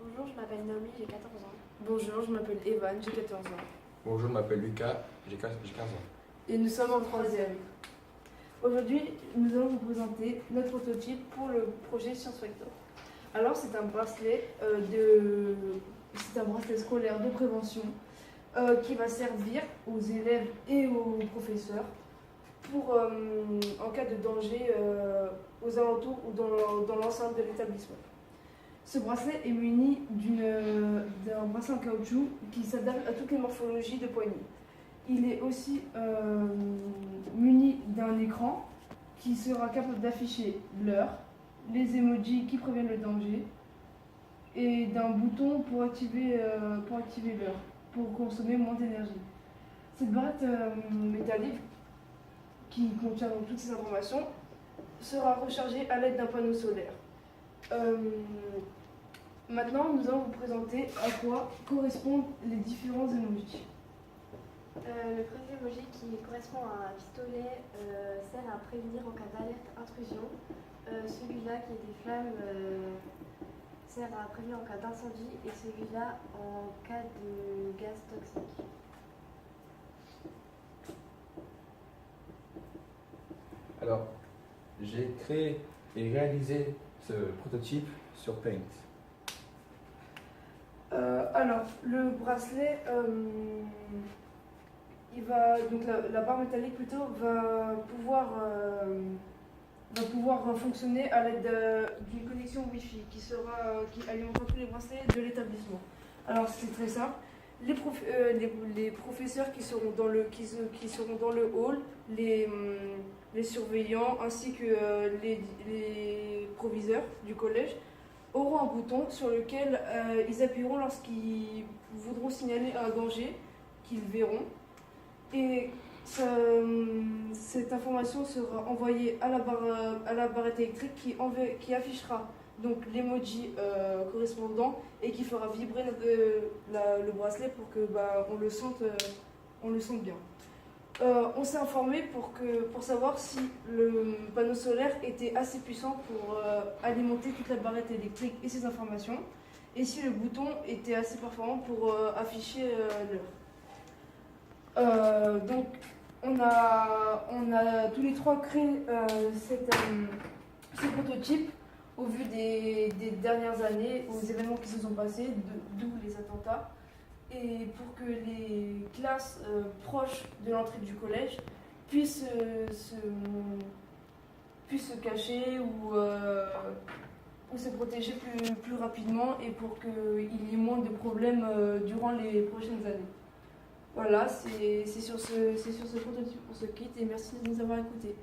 Bonjour, je m'appelle Naomi, j'ai 14 ans. Bonjour, je m'appelle Evan, j'ai 14 ans. Bonjour, je m'appelle Lucas, j'ai 15 ans. Et nous sommes en troisième. Aujourd'hui, nous allons vous présenter notre prototype pour le projet Science Factor. Alors, c'est un bracelet scolaire de prévention qui va servir aux élèves et aux professeurs pour, en cas de danger aux alentours ou dans l'enceinte de l'établissement. Ce bracelet est muni d'un bracelet en caoutchouc qui s'adapte à toutes les morphologies de poignets. Il est aussi muni d'un écran qui sera capable d'afficher l'heure, les emojis qui préviennent le danger et d'un bouton pour activer l'heure, pour consommer moins d'énergie. Cette barrette métallique qui contient donc toutes ces informations sera rechargée à l'aide d'un panneau solaire. Maintenant, nous allons vous présenter à quoi correspondent les différents emojis. Le premier emoji qui correspond à un pistolet sert à prévenir en cas d'alerte intrusion. Celui-là qui est des flammes sert à prévenir en cas d'incendie et celui-là en cas de gaz toxique. Alors, j'ai créé et réalisé ce prototype sur Paint. Alors, le bracelet, donc la barre métallique plutôt va pouvoir fonctionner à l'aide d'une connexion Wi-Fi qui alimentera tous les bracelets de l'établissement. Alors c'est très simple. Les professeurs qui seront dans le hall, les surveillants ainsi que les proviseurs du collège auront un bouton sur lequel ils appuieront lorsqu'ils voudront signaler un danger qu'ils verront. Et cette information sera envoyée à la barrette électrique qui affichera donc l'emoji correspondant et qui fera vibrer le bracelet pour que on le sente bien. On s'est informé pour savoir si le panneau solaire était assez puissant pour alimenter toute la barrette électrique et ses informations, et si le bouton était assez performant pour afficher l'heure. Donc on a tous les trois créé ce prototype au vu des dernières années, aux événements qui se sont passés, d'où les attentats. Et pour que les classes proches de l'entrée du collège puissent se cacher ou se protéger plus rapidement et pour qu'il y ait moins de problèmes durant les prochaines années. Voilà, c'est sur ce prototype qu'on se quitte et merci de nous avoir écoutés.